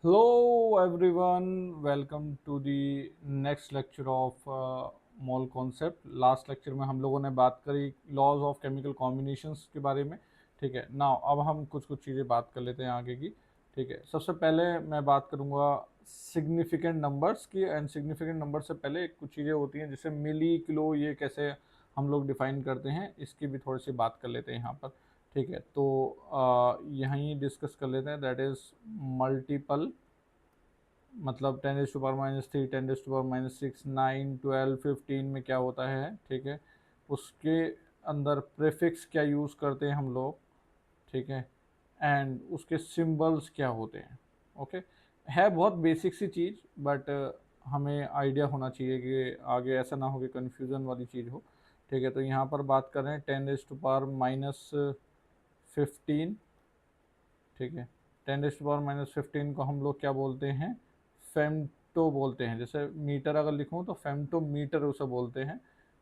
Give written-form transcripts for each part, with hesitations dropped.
Hello everyone, welcome to the next lecture of mole concept. Last lecture में हम लोगों ने बात करी लॉज ऑफ केमिकल कॉम्बिनेशंस के बारे में। ठीक है, नाउ अब हम कुछ कुछ चीज़ें बात कर लेते हैं आगे की। ठीक है, सबसे पहले मैं बात करूँगा सिग्निफिकेंट नंबर्स की। एंड सिग्निफिकेंट नंबर से पहले कुछ चीज़ें होती हैं जैसे मिली, किलो, ये कैसे हम लोग डिफाइन करते हैं, इसकी भी थोड़ी सी बात कर लेते हैं यहाँ पर। ठीक है, तो यहीं डिस्कस कर लेते हैं, दैट इज़ मल्टीपल, मतलब 10⁻⁻3, 10⁻⁻6, 9, 12, 15 में क्या होता है। ठीक है, उसके अंदर प्रीफिक्स क्या यूज़ करते हैं हम लोग। ठीक है, एंड उसके सिंबल्स क्या होते हैं। ओके, है बहुत बेसिक सी चीज़, बट हमें आइडिया होना चाहिए कि आगे ऐसा ना हो कि कन्फ्यूज़न वाली चीज़ हो। ठीक है, तो यहाँ पर बात कर रहे हैं 10⁻⁻15। ठीक है, 10⁻⁻15 को हम लोग क्या बोलते हैं, फेम्टो बोलते हैं। जैसे मीटर अगर लिखूँ तो फेम्टो मीटर उसे बोलते हैं,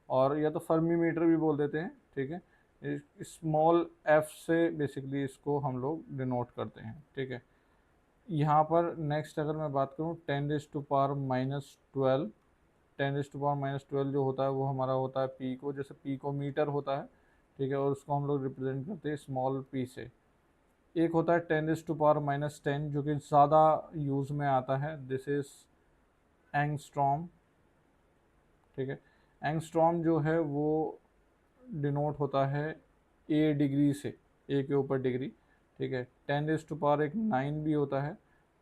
और या तो फर्मी मीटर भी बोल देते हैं। ठीक है, स्मॉल एफ से बेसिकली इसको हम लोग डिनोट करते हैं। ठीक है, यहाँ पर नेक्स्ट अगर मैं बात करूँ 10⁻⁻12, 10⁻⁻12 जो होता है वो हमारा होता है पी को, जैसे पी को मीटर होता है। ठीक है, और उसको हम लोग रिप्रेजेंट करते हैं स्मॉल पी से। एक होता है 10⁻⁻10 जो कि ज़्यादा यूज़ में आता है, दिस इज़ एंगस्ट्रॉम। ठीक है, एंगस्ट्रॉम जो है वो डिनोट होता है ए डिग्री से, ए के ऊपर डिग्री। ठीक है, 10⁻⁹ एक 9 भी होता है।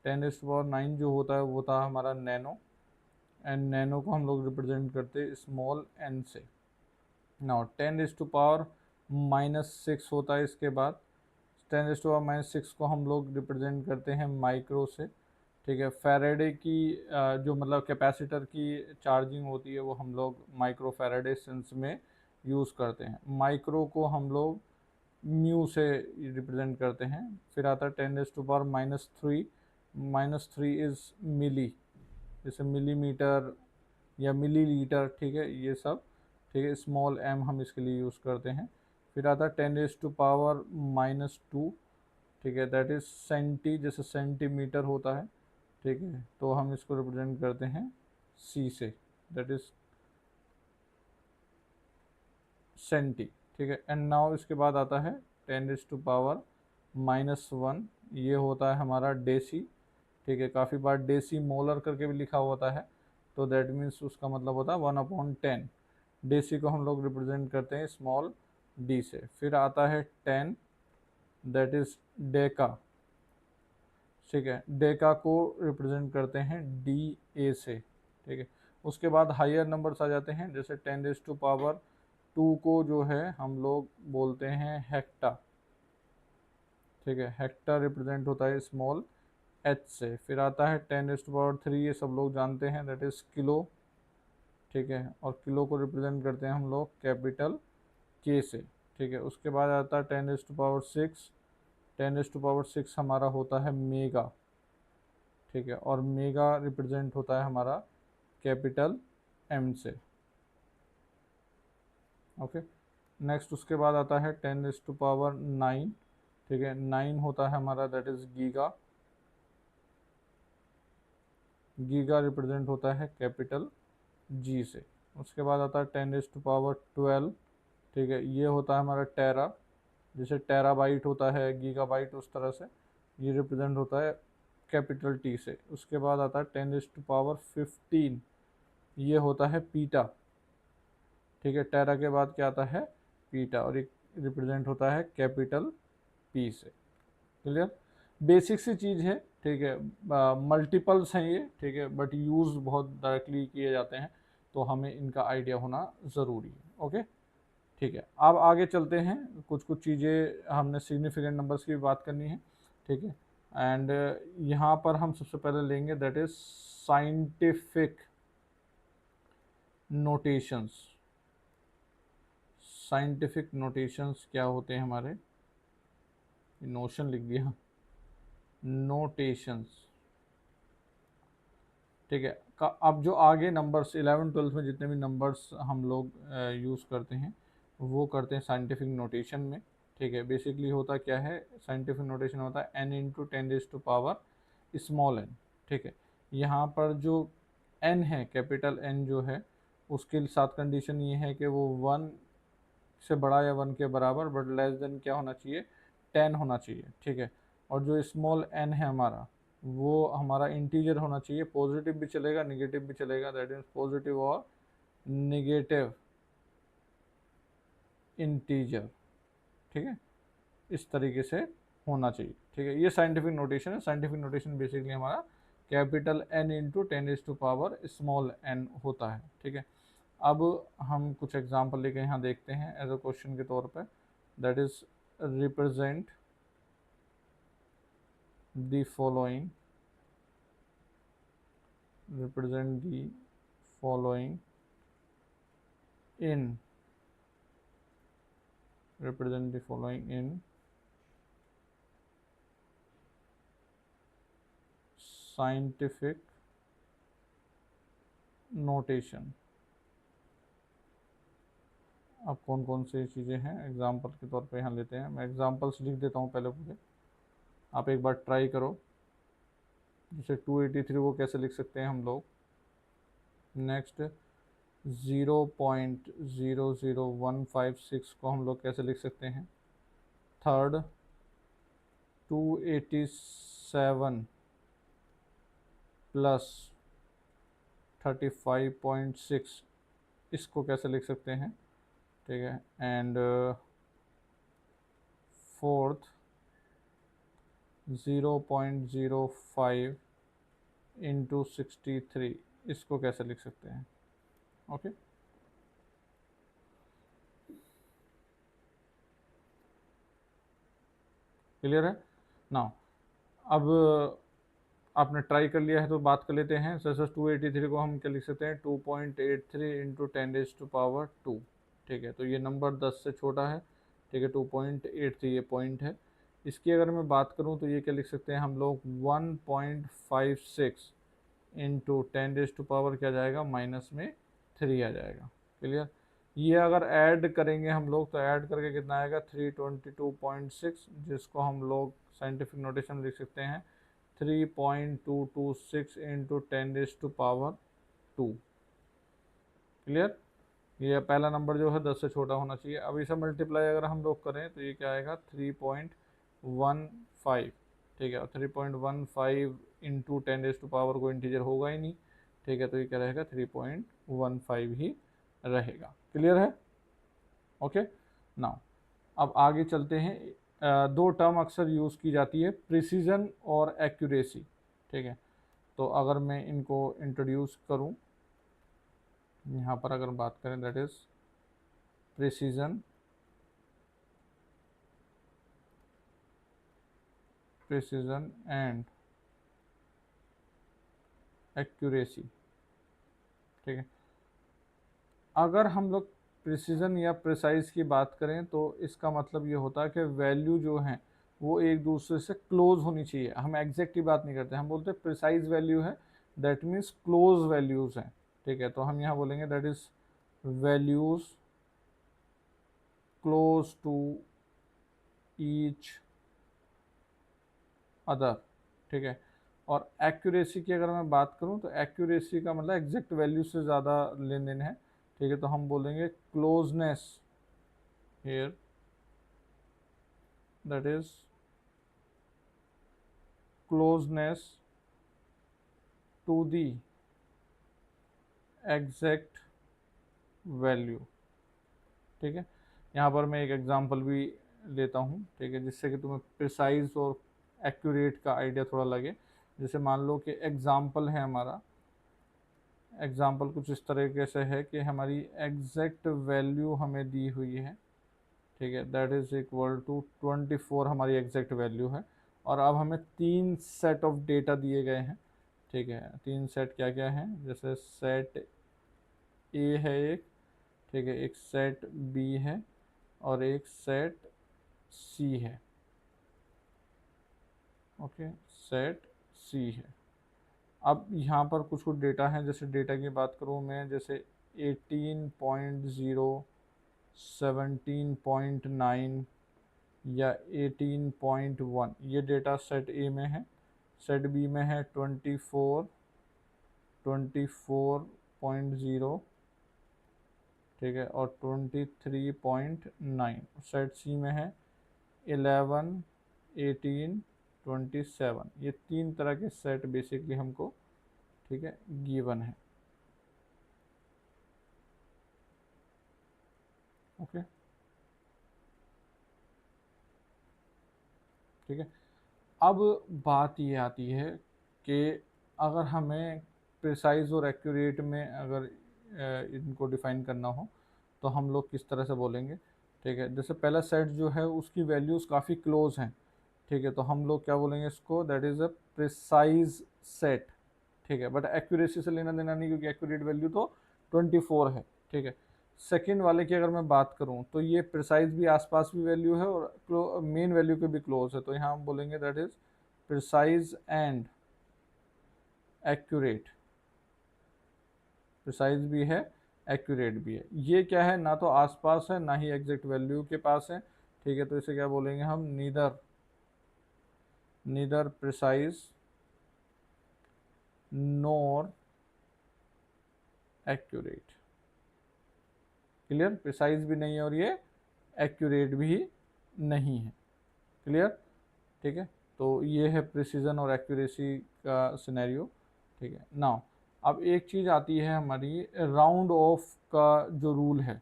10⁻⁹ जो होता है वो होता है हमारा नैनो, एंड नैनो को हम लोग रिप्रेजेंट करते हैं स्मॉल एन से। नाउ 10⁻⁻6 होता है इसके बाद। 10⁻⁻6 को हम लोग रिप्रेजेंट करते हैं माइक्रो से। ठीक है, फैराडे की जो मतलब कैपेसिटर की चार्जिंग होती है वो हम लोग माइक्रो फैराडे सेंस में यूज़ करते हैं। माइक्रो को हम लोग म्यू से रिप्रेजेंट करते हैं। फिर आता है 10⁻⁻3, -3 इज़ मिली, जैसे मिलीमीटर या मिलीलीटर। ठीक है, ये सब। ठीक है, स्मॉल एम हम इसके लिए यूज़ करते हैं। फिर आता है 10⁻⁻²। ठीक है, दैट इज़ सेंटी, जैसे सेंटीमीटर होता है। ठीक है, तो हम इसको रिप्रेजेंट करते हैं सी से, दैट इज़ सेंटी। ठीक है, एंड नाउ इसके बाद आता है 10⁻⁻1, ये होता है हमारा डेसी। ठीक है, काफ़ी बार डेसी मोलर करके भी लिखा होता है, तो दैट मीन्स उसका मतलब होता है 1/10। डेसी को हम लोग रिप्रेजेंट करते हैं स्मॉल डी से। फिर आता है 10, दैट इज़ डेका। ठीक है, डेका को रिप्रेजेंट करते हैं डी ए से। ठीक है, उसके बाद हायर नंबर्स आ जाते हैं, जैसे 10⁻2 को जो है हम लोग बोलते हैं हेक्टा। ठीक है, हेक्टा रिप्रेजेंट होता है स्मॉल एच से। फिर आता है 10⁻3, ये सब लोग जानते हैं, दैट इज़ किलो। ठीक है, और किलो को रिप्रेजेंट करते हैं हम लोग कैपिटल के से। ठीक है, उसके बाद आता है 10⁻6। 10⁻6 हमारा होता है मेगा। ठीक है, और मेगा रिप्रेजेंट होता है हमारा कैपिटल एम से। ओके, नेक्स्ट उसके बाद आता है 10⁻9। ठीक है, 9 होता है हमारा, that is giga. Giga represent होता है कैपिटल जी से। उसके बाद आता है 10⁻12। ठीक है, ये होता है हमारा टेरा, जैसे टेराबाइट होता है, गीगाबाइट, उस तरह से ये रिप्रेजेंट होता है कैपिटल टी से। उसके बाद आता है 10⁻15, ये होता है पीटा। ठीक है, टेरा के बाद क्या आता है, पीटा, और एक रिप्रेजेंट होता है कैपिटल पी से। क्लियर, बेसिक सी चीज़ है। ठीक है, मल्टीपल्स हैं ये। ठीक है, बट यूज़ बहुत डायरेक्टली किए जाते हैं, तो हमें इनका आइडिया होना ज़रूरी है। ओके, ठीक है, अब आगे चलते हैं। कुछ कुछ चीज़ें हमने सिग्निफिकेंट नंबर्स की भी बात करनी है। ठीक है, एंड यहाँ पर हम सबसे पहले लेंगे that is scientific notations. Scientific notations क्या होते हैं हमारे, नोशन लिख दिया, नोटेशंस। ठीक है, अब जो आगे नंबर्स 11 12 में जितने भी नंबर्स हम लोग यूज़ करते हैं वो करते हैं साइंटिफिक नोटेशन में। ठीक है, बेसिकली होता क्या है, साइंटिफिक नोटेशन होता है n × 10⁻⁻⁴ स्मॉल एन। ठीक है, यहाँ पर जो एन है, कैपिटल एन जो है, उसके साथ कंडीशन ये है कि वो 1 से बड़ा या 1 के बराबर, बट लेस देन क्या होना चाहिए, 10 होना चाहिए। ठीक है, और जो स्मॉल एन है हमारा, वो हमारा इंटीजर होना चाहिए, पॉजिटिव भी चलेगा निगेटिव भी चलेगा, दैट मीन्स पॉजिटिव और निगेटिव इंटीजर। ठीक है, इस तरीके से होना चाहिए। ठीक है, ये साइंटिफिक नोटेशन है। साइंटिफिक नोटेशन बेसिकली हमारा capital N into 10⁻⁴ small N होता है। ठीक है, अब हम कुछ एग्जांपल लेके यहाँ देखते हैं एज अ क्वेश्चन के तौर पे, that is represent the following, represent the following in, represent the following in scientific notation। अब कौन कौन सी चीज़ें हैं एग्जाम्पल के तौर पे यहाँ लेते हैं। मैं एग्जाम्पल्स लिख देता हूँ पहले पूरे, आप एक बार ट्राई करो। जैसे 283 को कैसे लिख सकते हैं हम लोग, नेक्स्ट 0.00156 को हम लोग कैसे लिख सकते हैं, थर्ड 287 प्लस 35.6 इसको कैसे लिख सकते हैं। ठीक है, एंड फोर्थ 0.05 इंटू 63 इसको कैसे लिख सकते हैं। ओके, क्लियर है ना। अब आपने ट्राई कर लिया है तो बात कर लेते हैं। सर 283 को हम क्या लिख सकते हैं, 2.83 इंटू 10⁻²। ठीक है, तो ये नंबर 10 से छोटा है। ठीक है, 2.83 ये पॉइंट है। इसकी अगर मैं बात करूं तो ये क्या लिख सकते हैं हम लोग, 1.56 इंटू 10⁻, क्या जाएगा, माइनस में 3 आ जाएगा। क्लियर, ये अगर ऐड करेंगे हम लोग तो ऐड करके कितना आएगा, 322.6, जिसको हम लोग साइंटिफिक नोटेशन लिख सकते हैं 3.226 इंटू 10⁻²। क्लियर, ये पहला नंबर जो है 10 से छोटा होना चाहिए। अब इसे मल्टीप्लाई अगर हम लोग करें तो ये क्या आएगा, 3.15। ठीक है, और 3.15 इंटू 10⁻, को इंटीजर होगा ही नहीं। ठीक है, तो ये क्या रहेगा, 3.15 ही रहेगा। क्लियर है, ओके। नाउ अब आगे चलते हैं। दो टर्म अक्सर यूज़ की जाती है, प्रिसीजन और एक्यूरेसी। ठीक है, तो अगर मैं इनको इंट्रोड्यूस करूं यहाँ पर, अगर बात करें that is precision, precision and accuracy. ठीक है, अगर हम लोग प्रिसीजन या प्रिसाइज की बात करें तो इसका मतलब ये होता है कि वैल्यू जो है वो एक दूसरे से क्लोज होनी चाहिए। हम एग्जैक्ट की बात नहीं करते, हम बोलते हैं प्रिसाइज वैल्यू है, दैट मीन्स क्लोज वैल्यूज हैं। ठीक है, तो हम यहाँ बोलेंगे that is values close to each other. ठीक है, और एक्यूरेसी की अगर मैं बात करूं तो एक्यूरेसी का मतलब एग्जैक्ट वैल्यू से ज़्यादा लेन देन है। ठीक है, तो हम बोलेंगे closeness here, that is closeness to the exact value। ठीक है, यहाँ पर मैं एक एग्जांपल भी लेता हूँ। ठीक है, जिससे कि तुम्हें प्रिसाइज और एक्यूरेट का आइडिया थोड़ा लगे। जैसे मान लो कि एग्जांपल है हमारा, एग्जांपल कुछ इस तरीके से है कि हमारी एग्जैक्ट वैल्यू हमें दी हुई है। ठीक है, दैट इज इक्वल टू 24 हमारी एग्जैक्ट वैल्यू है। और अब हमें 3 सेट ऑफ डेटा दिए गए हैं। ठीक है, 3 सेट क्या क्या हैं, जैसे सेट ए है एक, ठीक है, एक सेट बी है और एक सेट सी है। ओके, सेट सी है। अब यहाँ पर कुछ कुछ डेटा है, जैसे डेटा की बात करूँ मैं, जैसे 18.0, 17.9 या 18.1, ये डेटा सेट ए में है। सेट बी में है 24.0, ठीक है, और 23.9। सेट सी में है 11, 18, 27। ये तीन तरह के सेट बेसिकली हमको, ठीक है, गिवन है। ओके, ठीक है। अब बात ये आती है कि अगर हमें प्रिसाइज और एक्यूरेट में अगर इनको डिफाइन करना हो तो हम लोग किस तरह से बोलेंगे, ठीक है। जैसे पहला सेट जो है उसकी वैल्यूज़ काफ़ी क्लोज हैं, ठीक है, तो हम लोग क्या बोलेंगे इसको, that is a precise set, ठीक है। बट एक्यूरेसी से लेना देना नहीं, क्योंकि एक्यूरेट वैल्यू तो 24 है, ठीक है। सेकेंड वाले की अगर मैं बात करूं तो ये प्रिसाइज भी आसपास भी वैल्यू है और मेन वैल्यू के भी क्लोज है, तो यहाँ हम बोलेंगे that is precise and accurate. Precise भी है, एक्यूरेट भी है। ये क्या है, ना तो आसपास है ना ही एग्जैक्ट वैल्यू के पास है, ठीक है, तो इसे क्या बोलेंगे हम, neither precise nor accurate. Clear, precise भी नहीं है और ये एक्यूरेट भी नहीं है। क्लियर, ठीक है। तो ये है प्रिसीजन और एक्यूरेसी का सिनेरियो, ठीक है। नाउ अब एक चीज़ आती है हमारी राउंड ऑफ का जो रूल है,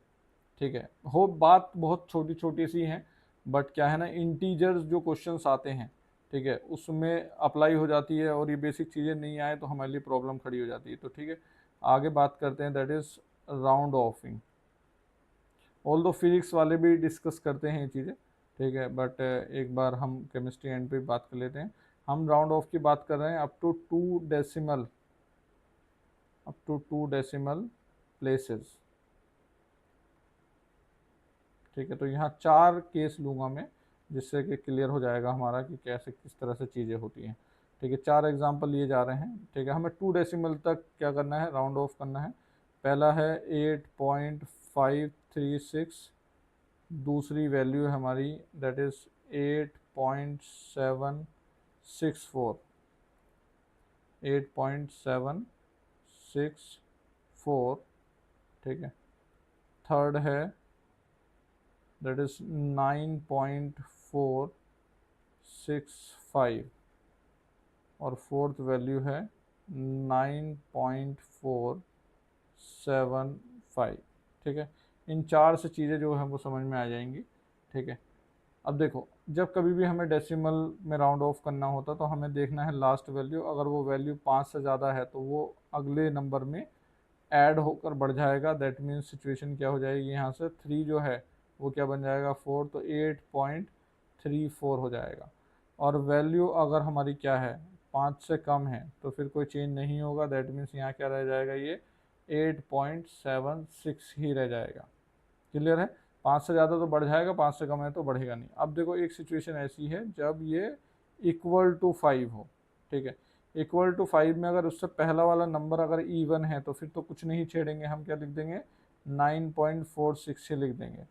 ठीक है। हो बात बहुत छोटी छोटी सी है, बट क्या है ना, इंटीजर्स जो क्वेश्चंस आते हैं, ठीक है, उसमें अप्लाई हो जाती है, और ये बेसिक चीज़ें नहीं आए तो हमारे लिए प्रॉब्लम खड़ी हो जाती है। तो ठीक है, आगे बात करते हैं, दैट इज़ राउंड ऑफिंग। ऑल दो फिजिक्स वाले भी डिस्कस करते हैं ये चीज़ें, ठीक है, बट एक बार हम केमिस्ट्री एंड पे बात कर लेते हैं। हम राउंड ऑफ की बात कर रहे हैं up to two decimal places, ठीक है। तो यहाँ चार केस लूँगा मैं, जिससे कि क्लियर हो जाएगा हमारा कि कैसे किस तरह से चीज़ें होती हैं, ठीक है। चार एग्जांपल लिए जा रहे हैं, ठीक है। हमें 2 डेसिमल तक क्या करना है, राउंड ऑफ करना है। पहला है 8.536, दूसरी वैल्यू है हमारी दैट इज़ 8.764, 8.764, ठीक है। थर्ड है दैट इज़ 9.465, और फोर्थ वैल्यू है 9.475, ठीक है। इन चार से चीज़ें जो है वो समझ में आ जाएंगी, ठीक है। अब देखो, जब कभी भी हमें डेसिमल में राउंड ऑफ करना होता तो हमें देखना है लास्ट वैल्यू, अगर वो वैल्यू 5 से ज़्यादा है तो वो अगले नंबर में ऐड होकर बढ़ जाएगा। दैट मीन्स सिचुएशन क्या हो जाएगी, यहाँ से 3 जो है वो क्या बन जाएगा, 4, तो 8.34 हो जाएगा। और वैल्यू अगर हमारी क्या है, 5 से कम है, तो फिर कोई चेंज नहीं होगा। दैट मीन्स यहाँ क्या रह जाएगा, ये 8.76 ही रह जाएगा। क्लियर है, 5 से ज़्यादा तो बढ़ जाएगा, 5 से कम है तो बढ़ेगा नहीं। अब देखो, एक सिचुएशन ऐसी है जब ये इक्वल टू 5 हो, ठीक है। इक्वल टू 5 में अगर उससे पहला वाला नंबर अगर इवन है तो फिर तो कुछ नहीं छेड़ेंगे, हम क्या लिख देंगे, 9.46 ही लिख देंगे।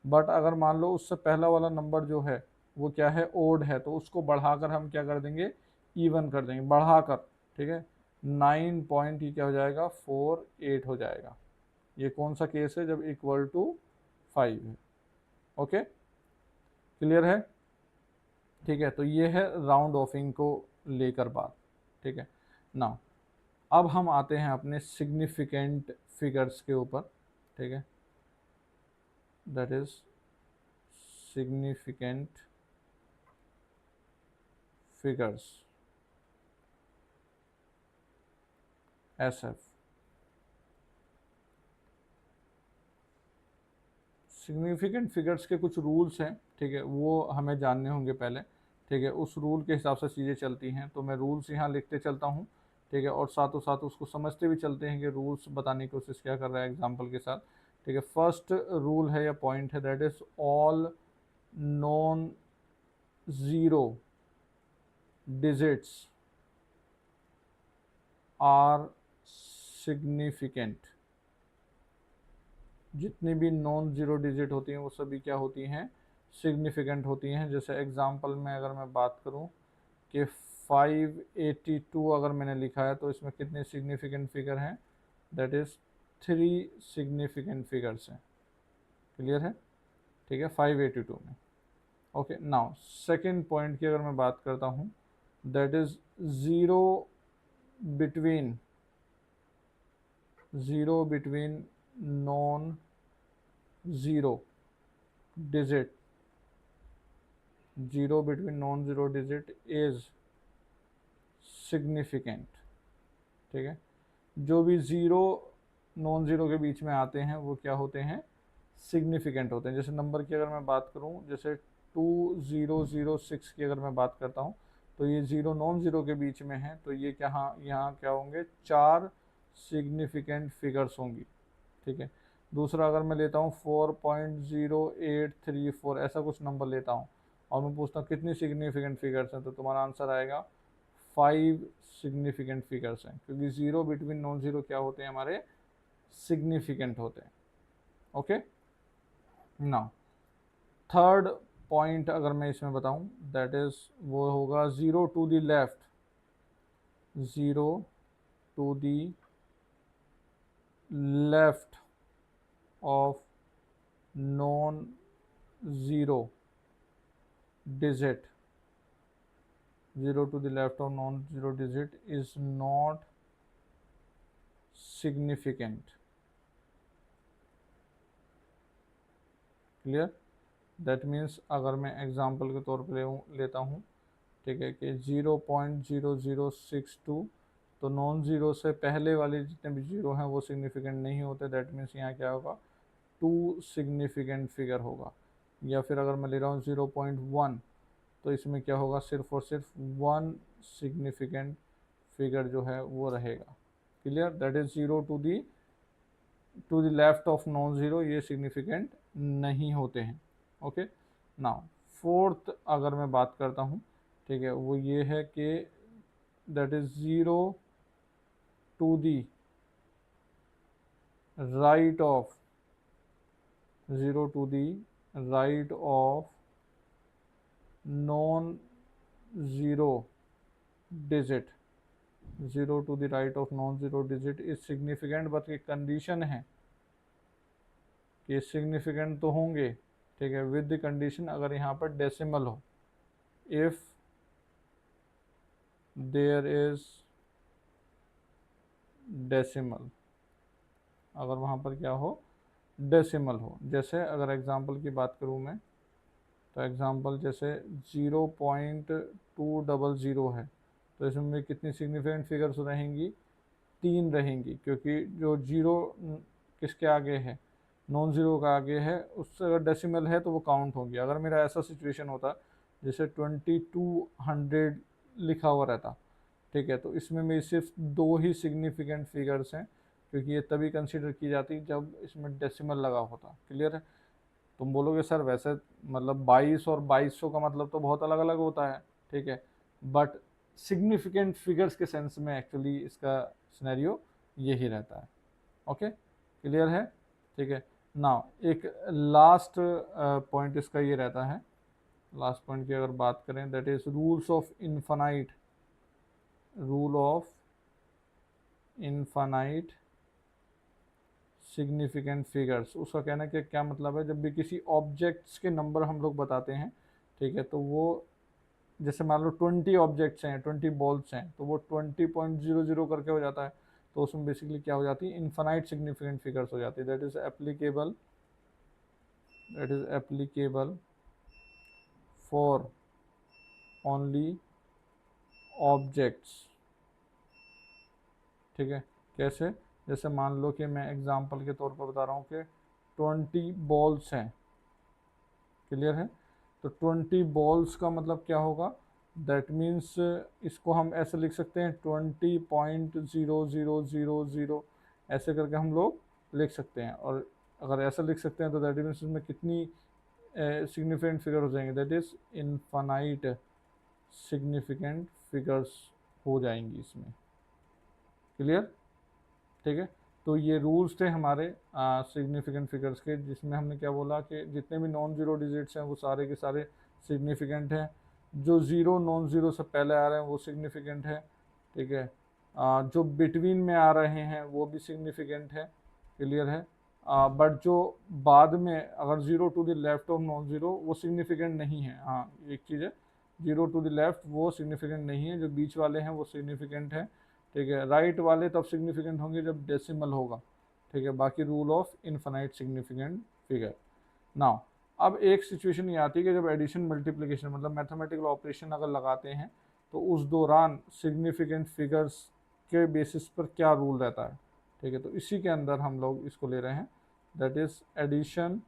बट अगर मान लो उससे पहला वाला नंबर जो है वो क्या है, ओड है, तो उसको बढ़ाकर हम क्या कर देंगे, इवन कर देंगे बढ़ाकर, ठीक है। 9 पॉइंट ही क्या हो जाएगा, 48 हो जाएगा। ये कौन सा केस है, जब इक्वल टू 5 है। ओके, क्लियर है, ठीक है। तो ये है राउंड ऑफिंग को लेकर बात, ठीक है ना। अब हम आते हैं अपने सिग्निफिकेंट फिगर्स के ऊपर, ठीक है, that is significant figures, SF। Significant figures के कुछ रूल्स हैं, ठीक है, वो हमें जानने होंगे पहले, ठीक है। उस रूल के हिसाब से चीज़ें चलती हैं, तो मैं रूल्स यहाँ लिखते चलता हूँ, ठीक है, और साथों साथ उसको समझते भी चलते हैं कि रूल्स बताने की कोशिश क्या कर रहा है एग्जाम्पल के साथ, ठीक है। फर्स्ट रूल है या पॉइंट है, that is all non zero digits are significant. जितनी भी नॉन ज़ीरो डिजिट होती हैं वो सभी क्या होती हैं, सिग्निफिकेंट होती हैं। जैसे एग्जांपल में अगर मैं बात करूं कि 582 अगर मैंने लिखा है तो इसमें कितने सिग्निफिकेंट फिगर हैं? दैट इज़ 3 सिग्निफिकेंट फिगर्स हैं। क्लियर है? ठीक है, 582 में। ओके, नाउ सेकेंड पॉइंट की अगर मैं बात करता हूँ, that is zero between non zero digit, zero between non zero digit is significant. ठीक है, जो भी ज़ीरो नॉन ज़ीरो के बीच में आते हैं वो क्या होते हैं? सिग्निफिकेंट होते हैं। जैसे नंबर की अगर मैं बात करूं, जैसे 2006 की अगर मैं बात करता हूं, तो ये ज़ीरो नॉन ज़ीरो के बीच में है, तो ये क्या यहाँ क्या होंगे? 4 सिग्निफिकेंट फिगर्स होंगी। ठीक है, दूसरा अगर मैं लेता हूँ 4.0834, ऐसा कुछ नंबर लेता हूँ और मैं पूछता हूँ कितनी सिग्निफिकेंट फिगर्स हैं, तो तुम्हारा आंसर आएगा 5 सिग्निफिकेंट फिगर्स हैं, क्योंकि ज़ीरो बिटवीन नॉन ज़ीरो क्या होते हैं? हमारे सिग्निफिकेंट होते हैं। ओके, नाउ थर्ड पॉइंट अगर मैं इसमें बताऊं, दैट इज़ वो होगा zero to the left, zero to the left of non zero digit, zero to the left of non zero digit is not significant. Clear? That means अगर मैं example के तौर पर लेता हूँ, ठीक है, कि 0.0062, तो नॉन ज़ीरो से पहले वाले जितने भी ज़ीरो हैं वो सिग्निफिकेंट नहीं होते। दैट मीन्स यहाँ क्या होगा? 2 सिग्निफिकेंट फिगर होगा। या फिर अगर मैं ले रहा हूँ 0.1, तो इसमें क्या होगा? सिर्फ और सिर्फ 1 सिग्निफिकेंट फिगर जो है वो रहेगा। Clear? That is zero to the left of non zero, ये सिग्निफिकेंट नहीं होते हैं। ओके, नाउ फोर्थ अगर मैं बात करता हूँ, ठीक है, वो ये है कि that is zero to the right of, zero to the right of non zero digit, zero to the right of non zero digit is significant, but एक कंडीशन है कि सिग्निफिकेंट तो होंगे, ठीक है, विद द कंडीशन अगर यहाँ पर डेसिमल हो। इफ़ देयर इज डेसिमल, अगर वहाँ पर क्या हो? डेसिमल हो। जैसे अगर एग्जांपल की बात करूँ मैं, तो एग्जांपल जैसे 0.200 है, तो इसमें कितनी सिग्निफिकेंट फिगर्स रहेंगी? 3 रहेंगी, क्योंकि जो जीरो किसके आगे है? नॉन ज़ीरो का आगे है। उससे अगर डेसिमल है तो वो काउंट होगी। अगर मेरा ऐसा सिचुएशन होता जैसे 2200 लिखा हुआ रहता, ठीक है, तो इसमें मेरी सिर्फ 2 ही सिग्निफिकेंट फिगर्स हैं, क्योंकि ये तभी कंसीडर की जाती जब इसमें डेसिमल लगा होता। क्लियर है? तुम बोलोगे सर वैसे मतलब 22 और 2200 का मतलब तो बहुत अलग अलग होता है, ठीक है, बट सिग्निफिकेंट फिगर्स के सेंस में एक्चुअली इसका सिनेरियो यही रहता है। ओके, क्लियर है? ठीक है, नाउ एक लास्ट पॉइंट इसका ये रहता है, लास्ट पॉइंट की अगर बात करें, that is rules of infinite, rule of infinite significant figures. उसका कहना है कि क्या मतलब है? जब भी किसी ऑब्जेक्ट्स के नंबर हम लोग बताते हैं, ठीक है, तो वो जैसे मान लो 20 ऑब्जेक्ट्स हैं, 20 बॉल्स हैं, तो वो 20.00 करके हो जाता है, तो उसमें बेसिकली क्या हो जाती है? इनफाइनाइट सिग्निफिकेंट फिगर्स हो जाती है। That is applicable for only objects. ठीक है, कैसे? जैसे मान लो कि मैं एग्जांपल के तौर पर बता रहा हूँ कि 20 बॉल्स हैं। क्लियर है? तो 20 बॉल्स का मतलब क्या होगा? दैट मीन्स इसको हम ऐसे लिख सकते हैं 20.0000, ऐसे करके हम लोग लिख सकते हैं। और अगर ऐसा लिख सकते हैं तो दैट मीन्स इसमें कितनी सिग्निफिकेंट फिगर हो जाएंगे? That is infinite significant figures हो जाएंगी इसमें। क्लियर? ठीक है, तो ये रूल्स थे हमारे सिग्निफिकेंट फिगर्स के, जिसमें हमने क्या बोला कि जितने भी नॉन ज़ीरो डिजिट्स हैं वो सारे के सारे सिग्निफिकेंट हैं। जो ज़ीरो नॉन ज़ीरो से पहले आ रहे हैं वो सिग्निफिकेंट है, ठीक है। जो बिटवीन में आ रहे हैं वो भी सिग्निफिकेंट है, क्लियर है। बट जो बाद में अगर zero to the left of non zero वो सिग्निफिकेंट नहीं है। हाँ, एक चीज़ है, ज़ीरो टू द लेफ्ट वो सिग्निफिकेंट नहीं है, जो बीच वाले हैं वो सिग्निफिकेंट है, ठीक है। राइट वाले तब सिग्निफिकेंट होंगे जब डेसिमल होगा, ठीक है। बाकी rule of infinite significant figure. Now अब एक सिचुएशन ये आती है कि जब एडिशन मल्टीप्लिकेशन मतलब मैथमेटिकल ऑपरेशन अगर लगाते हैं तो उस दौरान सिग्निफिकेंट फिगर्स के बेसिस पर क्या रूल रहता है, ठीक है। तो इसी के अंदर हम लोग इसको ले रहे हैं, that is addition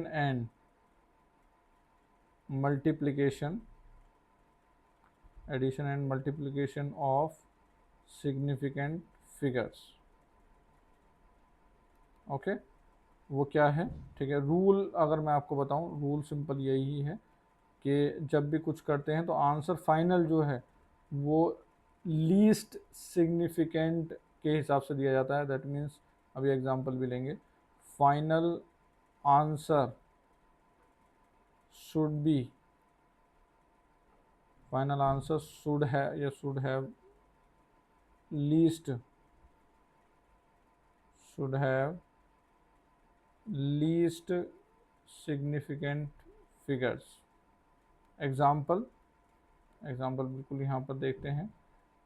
and multiplication, addition and multiplication of significant figures. Okay, वो क्या है, ठीक है। रूल अगर मैं आपको बताऊं, रूल सिंपल यही है कि जब भी कुछ करते हैं तो आंसर फाइनल जो है वो लीस्ट सिग्निफिकेंट के हिसाब से दिया जाता है। दैट मीन्स अभी एग्जांपल भी लेंगे, final answer should be, final answer should है या should have least, should have least significant figures. Example, example बिल्कुल यहाँ पर देखते हैं।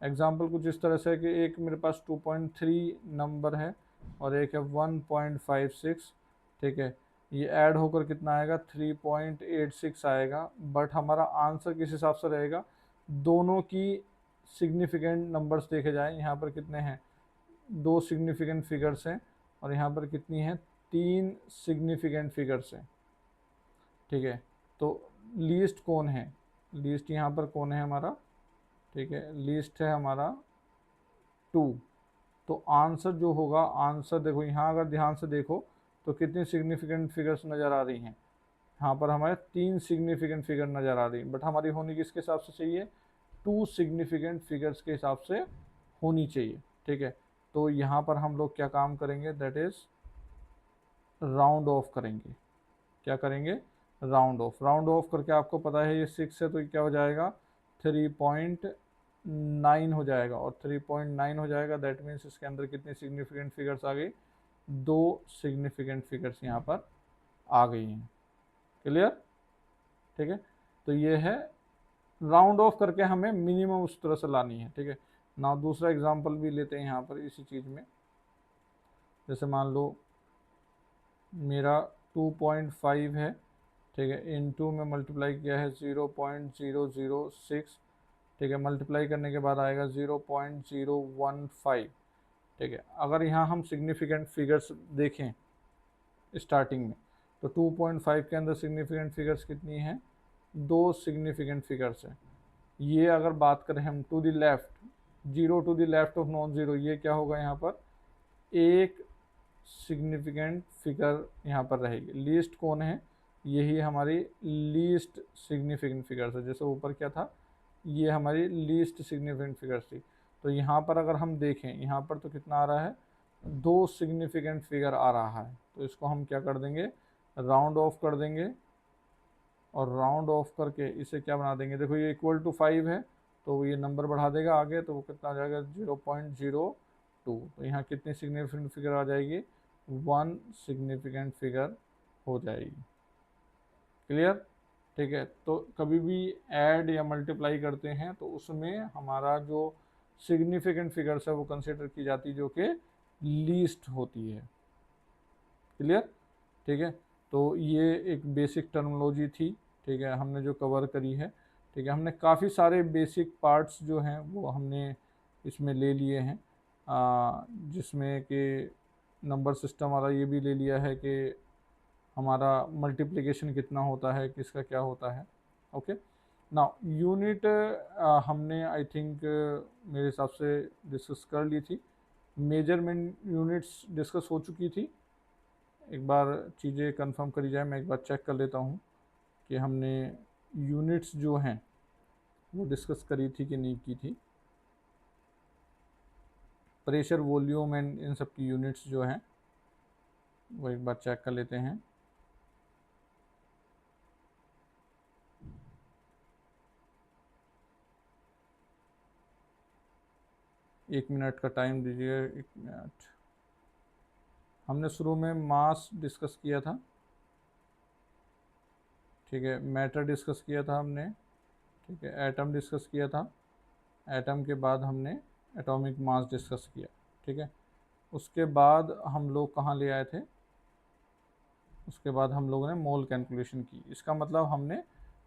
एग्जाम्पल कुछ इस तरह से है कि एक मेरे पास 2.3 नंबर है और एक है 1.56, ठीक है। ये ऐड होकर कितना आएगा, 3.86 आएगा। बट हमारा आंसर किस हिसाब से रहेगा, दोनों की सिग्निफिकेंट नंबर्स देखे जाए। यहाँ पर कितने हैं, दो सिग्निफिकेंट फिगर्स हैं और यहाँ पर कितनी है, तीन सिग्निफिकेंट फिगर्स हैं, ठीक है। तो लीस्ट कौन है, लीस्ट यहाँ पर कौन है हमारा, ठीक है, लीस्ट है हमारा 2। तो आंसर जो होगा, आंसर देखो यहाँ अगर ध्यान से देखो तो कितनी सिग्निफिकेंट फिगर्स नज़र आ रही हैं, यहाँ पर हमारे तीन सिग्निफिकेंट फिगर नज़र आ रही है। बट हमारी होनी किसके हिसाब से चाहिए, टू सिग्निफिकेंट फिगर्स के हिसाब से होनी चाहिए, ठीक है। तो यहाँ पर हम लोग क्या काम करेंगे, दैट इज़ राउंड ऑफ करेंगे। क्या करेंगे, राउंड ऑफ। राउंड ऑफ करके आपको पता है ये 6 है तो ये क्या हो जाएगा, 3.9 हो जाएगा। और 3.9 हो जाएगा दैट मीन्स इसके अंदर कितनी सिग्निफिकेंट फिगर्स आ गई, दो सिग्निफिकेंट फिगर्स यहाँ पर आ गई हैं, क्लियर, ठीक है। तो ये है राउंड ऑफ करके हमें मिनिमम उस तरह से लानी है, ठीक है ना। दूसरा एग्जांपल भी लेते हैं यहाँ पर इसी चीज़ में। जैसे मान लो मेरा 2.5 है, ठीक है, इनटू में मल्टीप्लाई किया है 0.006, ठीक है। मल्टीप्लाई करने के बाद आएगा 0.015, ठीक है। अगर यहाँ हम सिग्निफिकेंट फिगर्स देखें स्टार्टिंग में तो 2.5 के अंदर सिग्निफिकेंट फिगर्स कितनी हैं, दो सिग्निफिकेंट फिगर्स हैं। ये अगर बात करें हम to the left, zero to the left of non zero, ये क्या होगा यहाँ पर, एक सिग्निफिकेंट फिगर यहाँ पर रहेगी। लीस्ट कौन है, यही हमारी लीस्ट सिग्निफिकेंट फिगर्स है। जैसे ऊपर क्या था, ये हमारी लीस्ट सिग्निफिकेंट फिगर्स थी। तो यहाँ पर अगर हम देखें, यहाँ पर तो कितना आ रहा है, दो सिग्निफिकेंट फिगर आ रहा है। तो इसको हम क्या कर देंगे, राउंड ऑफ कर देंगे। और राउंड ऑफ करके इसे क्या बना देंगे, देखो ये इक्वल टू 5 है तो ये नंबर बढ़ा देगा आगे, तो वो कितना आ जाएगा, 0.02। तो यहाँ कितनी सिग्निफिकेंट फिगर आ जाएगी, वन सिग्निफिकेंट फिगर हो जाएगी, क्लियर, ठीक है। तो कभी भी ऐड या मल्टीप्लाई करते हैं तो उसमें हमारा जो सिग्निफिकेंट फिगर्स है वो कंसिडर की जाती है, जो कि लीस्ट होती है, क्लियर, ठीक है। तो ये एक बेसिक टर्मिनोलॉजी थी, ठीक है, हमने जो कवर करी है, ठीक है। हमने काफ़ी सारे बेसिक पार्ट्स जो हैं वो हमने इसमें ले लिए हैं, जिसमें कि नंबर सिस्टम वाला ये भी ले लिया है कि हमारा मल्टीप्लिकेशन कितना होता है, किसका क्या होता है, ओके। ना यूनिट हमने आई थिंक मेरे हिसाब से डिस्कस कर ली थी। मेजरमेंट यूनिट्स डिस्कस हो चुकी थी। एक बार चीज़ें कंफर्म करी जाए, मैं एक बार चेक कर लेता हूँ कि हमने यूनिट्स जो हैं वो डिस्कस करी थी कि नहीं की थी। प्रेशर, वॉल्यूम एंड इन सब की यूनिट्स जो हैं वो एक बार चेक कर लेते हैं। 1 मिनट का टाइम दीजिए, 1 मिनट। हमने शुरू में मास डिस्कस किया था, ठीक है, मैटर डिस्कस किया था हमने, ठीक है, एटम डिस्कस किया था, एटम के बाद हमने एटॉमिक मास डिस्कस किया, ठीक है। उसके बाद हम लोग कहाँ ले आए थे, उसके बाद हम लोगों ने मोल कैलकुलेशन की। इसका मतलब हमने,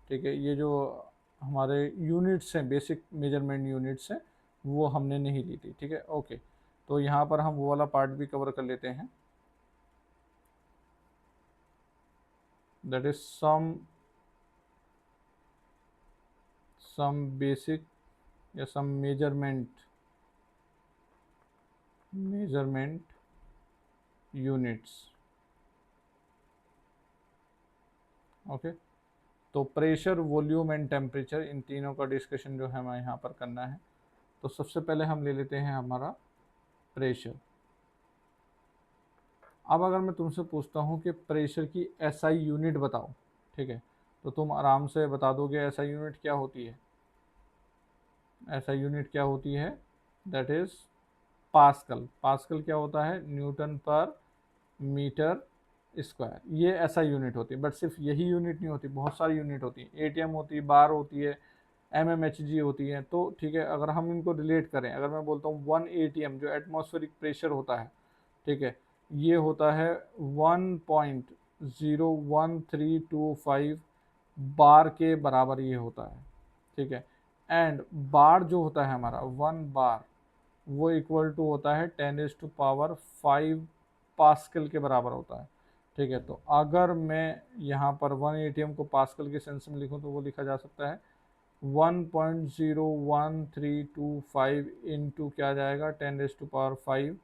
ठीक है, ये जो हमारे यूनिट्स हैं, बेसिक मेजरमेंट यूनिट्स हैं, वो हमने नहीं ली थी, ठीक है, ओके। तो यहाँ पर हम वो वाला पार्ट भी कवर कर लेते हैं, दैट इज सम बेसिक या सम मेजरमेंट यूनिट्स, ओके। तो प्रेशर, वॉल्यूम एंड टेम्परेचर, इन तीनों का डिस्कशन जो है हमें यहाँ पर करना है। तो सबसे पहले हम ले लेते हैं हमारा प्रेशर। अब अगर मैं तुमसे पूछता हूँ कि प्रेशर की एसआई यूनिट बताओ, ठीक है, तो तुम आराम से बता दोगे एसआई यूनिट क्या होती है। एसआई यूनिट क्या होती है, दैट इज पास्कल। पास्कल क्या होता है, न्यूटन पर मीटर स्क्वायर। ये ऐसा यूनिट होती है, बट सिर्फ यही यूनिट नहीं होती, बहुत सारी यूनिट होती है। एटीएम होती है, बार होती है, एमएमएचजी होती है। तो ठीक है, अगर हम इनको रिलेट करें, अगर मैं बोलता हूँ 1 एटीएम जो एटमॉस्फेरिक प्रेशर होता है, ठीक है, ये होता है 1.01325 बार के बराबर ये होता है, ठीक है। एंड बार जो होता है हमारा 1 बार, वो इक्वल टू होता है 10⁵ पास्कल के बराबर होता है, ठीक है। तो अगर मैं यहाँ पर 1 एटीएम को पास्कल के सेंस में लिखूँ तो वो लिखा जा सकता है 1.01325 इंटू क्या आ जाएगा, 10⁵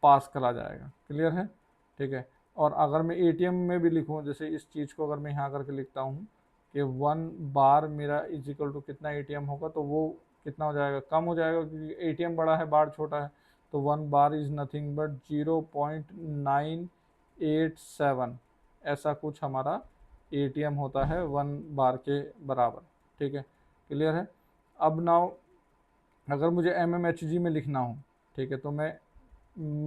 पास्कल आ जाएगा। क्लियर है, ठीक है। और अगर मैं एटीएम में भी लिखूँ, जैसे इस चीज़ को अगर मैं यहाँ करके लिखता हूँ कि 1 बार मेरा इज इक्वल टू कितना एटीएम होगा, तो वो कितना हो जाएगा, कम हो जाएगा, क्योंकि एटीएम बड़ा है, बार छोटा है। तो 1 बार इज़ नथिंग बट 0.987, ऐसा कुछ हमारा एटीएम होता है 1 बार के बराबर, ठीक है। क्लियर है। अब नाउ अगर मुझे एमएमएचजी में लिखना हो, ठीक है, तो मैं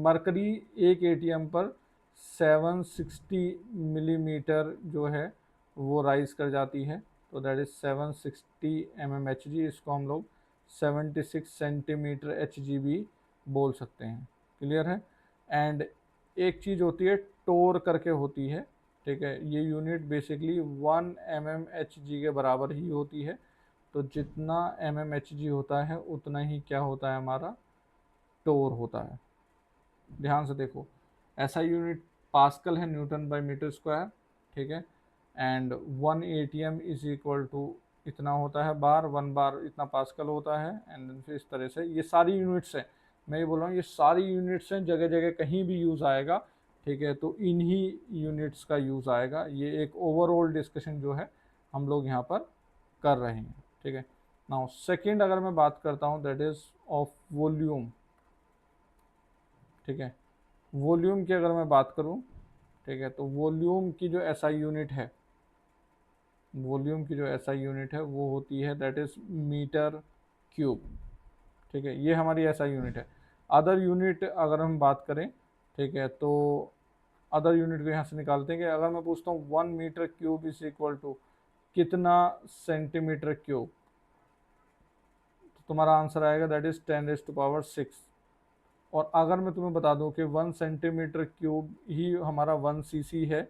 मरकरी एक एटीएम पर 760 मिलीमीटर जो है वो राइज कर जाती है, तो दैट इज 760 mmHg। इसको हम लोग 76 सेंटीमीटर HG भी बोल सकते हैं। क्लियर है। एंड एक चीज़ होती है टोर करके होती है, ठीक है, ये यूनिट बेसिकली 1 mmHg के बराबर ही होती है। तो जितना mmHg होता है उतना ही क्या होता है, हमारा टोर होता है। ध्यान से देखो, ऐसा यूनिट पास्कल है, न्यूटन बाई मीटर स्क्वायर, ठीक है। And 1 ATM is equal to इतना होता है बार, 1 बार इतना पास्कल होता है। एंड फिर इस तरह से ये सारी यूनिट्स हैं, मैं ये बोल रहा हूँ ये सारी यूनिट्स हैं, जगह जगह कहीं भी यूज़ आएगा, ठीक है, तो इन्हीं यूनिट्स का यूज़ आएगा। ये एक ओवरऑल डिस्कशन जो है हम लोग यहाँ पर कर रहे हैं, ठीक है। नाउ सेकेंड अगर मैं बात करता हूँ दैट इज़ ऑफ वॉल्यूम, ठीक है। वॉल्यूम की अगर मैं बात करूं, ठीक है, तो वॉल्यूम की जो एसआई यूनिट है, वॉल्यूम की जो एसआई यूनिट है वो होती है दैट इज मीटर क्यूब, ठीक है, ये हमारी एसआई यूनिट है। अदर यूनिट अगर हम बात करें, ठीक है, तो अदर यूनिट को यहाँ से निकालते हैं कि अगर मैं पूछता हूँ 1 metre cube is equal to कितना सेंटीमीटर क्यूब, तो तुम्हारा आंसर आएगा दैट इज 10⁶। और अगर मैं तुम्हें बता दूं कि 1 सेंटीमीटर क्यूब ही हमारा 1 सीसी है,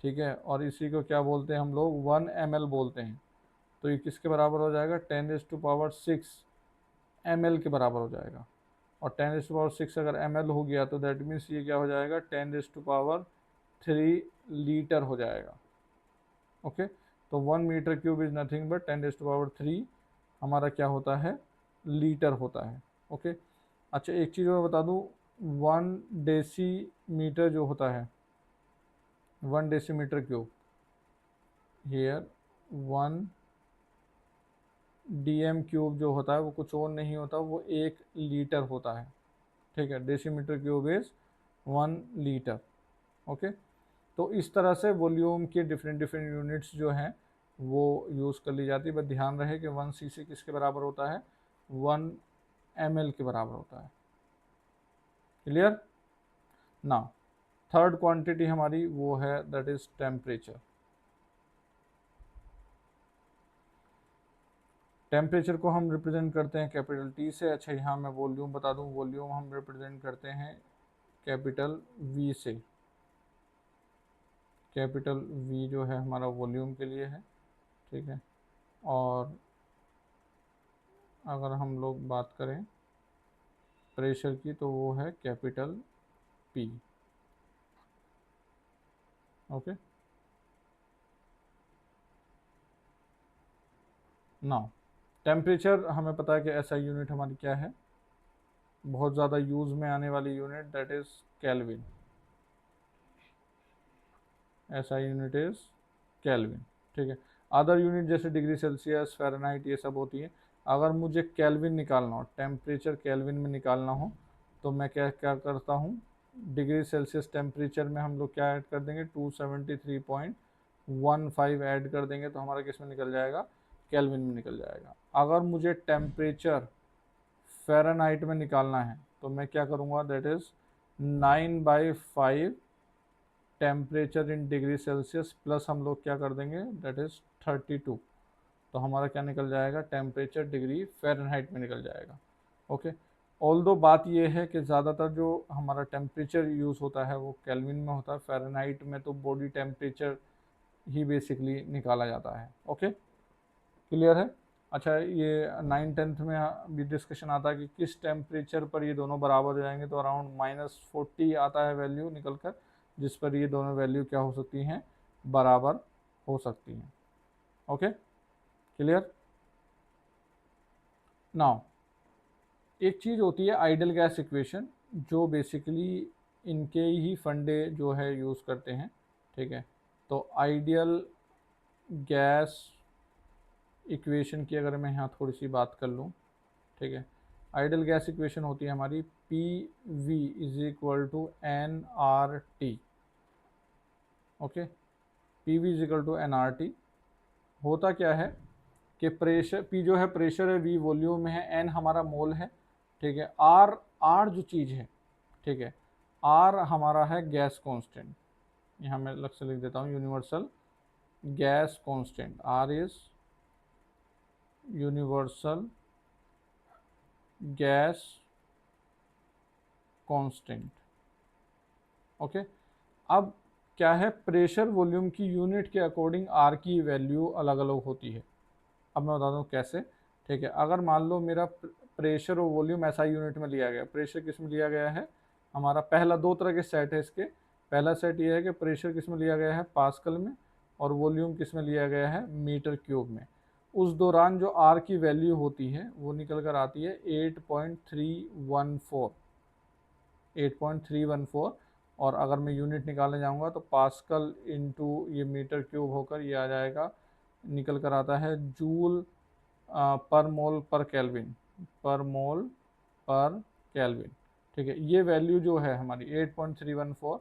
ठीक है, और इसी को क्या बोलते हैं हम लोग, 1 ml बोलते हैं। तो ये किसके बराबर हो जाएगा, 10⁶ ml के बराबर हो जाएगा। और 10⁶ अगर ml हो गया तो दैट मीन्स ये क्या हो जाएगा, 10⁻³ लीटर हो जाएगा। ओके, तो 1 metre cube is nothing but 10⁻³ हमारा क्या होता है, लीटर होता है। ओके, अच्छा एक चीज़ मैं बता दूँ, 1 डेसीमीटर जो होता है, 1 decimetre cube, here 1 DM cube जो होता है वो कुछ और नहीं होता, वो 1 लीटर होता है, ठीक है। Decimetre cube is 1 litre. Okay, तो इस तरह से वॉल्यूम के डिफरेंट डिफरेंट यूनिट्स जो हैं वो यूज़ कर ली जाती है। बस ध्यान रहे कि 1 सीसी किसके बराबर होता है, 1 ml के बराबर होता है। क्लियर? नाउ थर्ड क्वांटिटी हमारी वो है दैट इज टेम्परेचर। टेम्परेचर को हम रिप्रेजेंट करते हैं कैपिटल टी से। अच्छा यहाँ मैं वॉल्यूम बता दूँ, वॉल्यूम हम रिप्रेजेंट करते हैं कैपिटल वी से। कैपिटल वी जो है हमारा वॉल्यूम के लिए है, ठीक है। और अगर हम लोग बात करें प्रेशर की तो वो है capital P. Okay, now temperature हमें पता है कि एसआई यूनिट हमारी क्या है, बहुत ज़्यादा यूज़ में आने वाली unit that is kelvin. SI unit is kelvin, ठीक है। अदर यूनिट जैसे डिग्री सेल्सियस, फ़ारेनहाइट, ये सब होती है। अगर मुझे केल्विन निकालना हो, टेम्परेचर केल्विन में निकालना हो, तो मैं क्या क्या करता हूँ, डिग्री सेल्सियस टेम्परेचर में हम लोग क्या ऐड कर देंगे, 273.15 ऐड कर देंगे, तो हमारा किस में निकल जाएगा, केल्विन में निकल जाएगा। अगर मुझे टेम्परेचर फ़ारेनहाइट में निकालना है तो मैं क्या करूँगा, that is 9/5 temperature in degree Celsius plus हम लोग क्या कर देंगे, दैट इज़ 32। तो हमारा क्या निकल जाएगा, टेम्परेचर डिग्री फ़ारेनहाइट में निकल जाएगा। ओके, ऑल्दो बात ये है कि ज़्यादातर जो हमारा टेम्परेचर यूज़ होता है वो केल्विन में होता है, फ़ारेनहाइट में तो बॉडी टेम्परेचर ही बेसिकली निकाला जाता है। ओके, क्लियर है? अच्छा, ये 9th-10th में भी डिस्कशन आता है कि किस टेम्परेचर पर ये दोनों बराबर हो जाएंगे, तो अराउंड -40 आता है वैल्यू निकल कर, जिस पर ये दोनों वैल्यू क्या हो सकती हैं, बराबर हो सकती हैं। Okay, clear? नाउ एक चीज़ होती है आइडियल गैस इक्वेशन, जो बेसिकली इनके ही फंडे जो है यूज़ करते हैं, ठीक है। तो आइडियल गैस इक्वेशन की अगर मैं यहाँ थोड़ी सी बात कर लूँ, ठीक है। आइडियल गैस इक्वेशन होती है हमारी P V is equal to N R T. Okay, P V is equal to N R T. होता क्या है कि प्रेशर, पी जो है प्रेशर है, वी वॉल्यूम है, एन हमारा मोल है, ठीक है। आर, आर जो चीज़ है, ठीक है, आर हमारा है गैस कांस्टेंट। यहाँ मैं अलग से लिख देता हूँ, universal gas constant. R is universal gas constant. Okay, अब क्या है, प्रेशर वॉल्यूम की यूनिट के अकॉर्डिंग आर की वैल्यू अलग अलग होती है। अब मैं बता दूँ कैसे, ठीक है। अगर मान लो मेरा प्रेशर और वॉल्यूम एसआई यूनिट में लिया गया, प्रेशर किस में लिया गया है, हमारा पहला दो तरह के सेट है इसके। पहला सेट ये है कि प्रेशर किस में लिया गया है, पास्कल में, और वॉल्यूम किस में लिया गया है, मीटर क्यूब में। उस दौरान जो आर की वैल्यू होती है वो निकल कर आती है 8.314। 8.314। और अगर मैं यूनिट निकालने जाऊंगा तो पास्कल इंटू ये मीटर क्यूब होकर ये आ जाएगा, निकल कर आता है जूल पर मोल पर केल्विन, पर मोल पर केल्विन, ठीक है। ये वैल्यू जो है हमारी 8.314,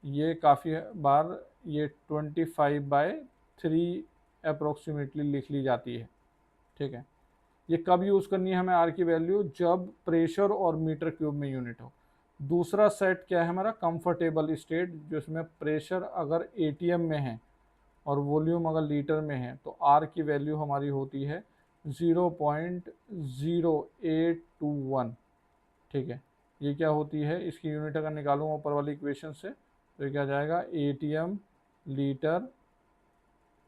ये काफ़ी बार ये 25/3 अप्रोक्सीमेटली लिख ली जाती है, ठीक है। ये कब यूज़ करनी है हमें आर की वैल्यू, जब प्रेशर और मीटर क्यूब में यूनिट हो। दूसरा सेट क्या है हमारा, कंफर्टेबल स्टेट, जिसमें प्रेशर अगर एटीएम में है और वॉल्यूम अगर लीटर में है, तो आर की वैल्यू हमारी होती है 0.0821, ठीक है। ये क्या होती है, इसकी यूनिट अगर निकालूँ ऊपर वाली इक्वेशन से, तो ये क्या जाएगा, एटीएम लीटर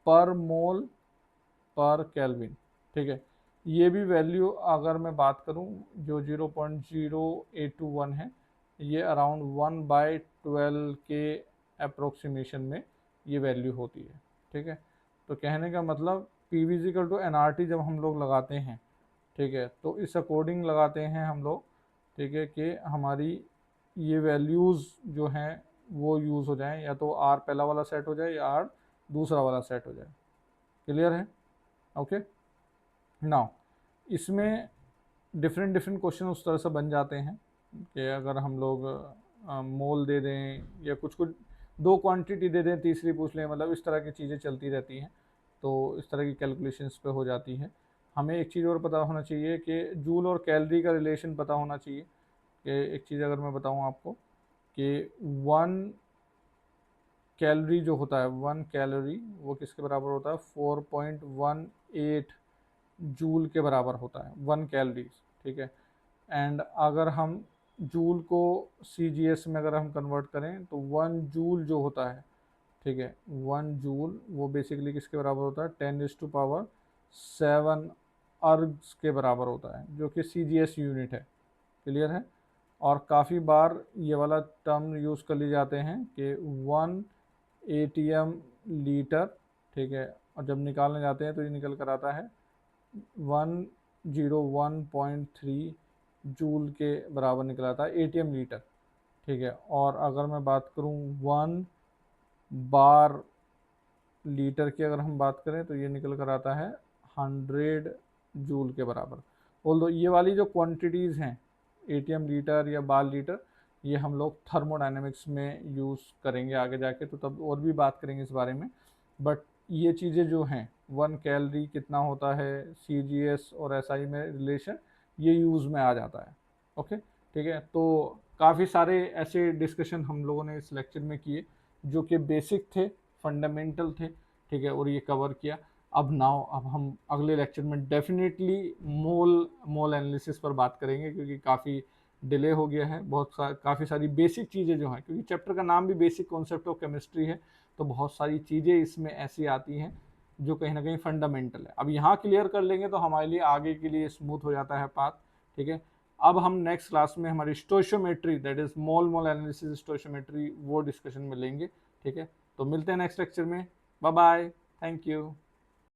पर मोल पर केल्विन, ठीक है। ये भी वैल्यू अगर मैं बात करूं, जो 0.0821 है, ये अराउंड 1/12 के अप्रोक्सीमेशन में ये वैल्यू होती है, ठीक है। तो कहने का मतलब P V equal to N R T जब हम लोग लगाते हैं, ठीक है, तो इस अकॉर्डिंग लगाते हैं हम लोग, ठीक है, कि हमारी ये वैल्यूज़ जो हैं वो यूज़ हो जाएं, या तो आर पहला वाला सेट हो जाए या आर दूसरा वाला सेट हो जाए। क्लियर है? ओके, नाउ इसमें डिफरेंट डिफरेंट क्वेश्चन उस तरह से बन जाते हैं कि अगर हम लोग मोल दे दें या कुछ कुछ दो क्वांटिटी दे दें, तीसरी पूछ लें, मतलब इस तरह की चीज़ें चलती रहती हैं। तो इस तरह की कैलकुलेशंस पे हो जाती है। हमें एक चीज़ और पता होना चाहिए कि जूल और कैलोरी का रिलेशन पता होना चाहिए। कि एक चीज़ अगर मैं बताऊं आपको कि 1 कैलोरी जो होता है, 1 कैलोरी वो किसके बराबर होता है, 4.18 जूल के बराबर होता है 1 कैलोरी। ठीक है। एंड अगर हम जूल को CGS में अगर हम कन्वर्ट करें तो 1 जूल जो होता है, ठीक है, 1 जूल वो बेसिकली किसके बराबर होता है, 10⁻7 अर्ग्स के बराबर होता है, जो कि CGS यूनिट है। क्लियर है। और काफ़ी बार ये वाला टर्म यूज़ कर लिए जाते हैं कि 1 ATM लीटर, ठीक है, और जब निकालने जाते हैं तो ये निकल कर आता है 101.3 जूल के बराबर निकल आता है ATM लीटर। ठीक है। और अगर मैं बात करूँ 1 बार लीटर की अगर हम बात करें तो ये निकल कर आता है 100 जूल के बराबर। ऑल्दो ये वाली जो क्वांटिटीज़ हैं, ATM लीटर या बार लीटर, ये हम लोग थर्मोडायनेमिक्स में यूज़ करेंगे आगे जाके, तो तब और भी बात करेंगे इस बारे में। बट ये चीज़ें जो हैं, 1 कैलोरी कितना होता है, CGS और SI में रिलेशन, ये यूज़ में आ जाता है। ओके, ठीक है। तो काफ़ी सारे ऐसे डिस्कशन हम लोगों ने इस लेक्चर में किए जो कि बेसिक थे, फंडामेंटल थे। ठीक है। और ये कवर किया। अब हम अगले लेक्चर में डेफिनेटली मोल एनालिसिस पर बात करेंगे, क्योंकि काफ़ी डिले हो गया है। काफ़ी सारी बेसिक चीज़ें जो हैं, क्योंकि चैप्टर का नाम भी बेसिक कॉन्सेप्ट ऑफ केमिस्ट्री है, तो बहुत सारी चीज़ें इसमें ऐसी आती हैं जो कहीं ना कहीं फंडामेंटल है। अब यहाँ क्लियर कर लेंगे तो हमारे लिए आगे के लिए स्मूथ हो जाता है पाथ। ठीक है। अब हम नेक्स्ट क्लास में हमारी stoichiometry, that is mole analysis stoichiometry, वो डिस्कशन में लेंगे। ठीक है। तो मिलते हैं नेक्स्ट लेक्चर में। Bye bye. Thank you.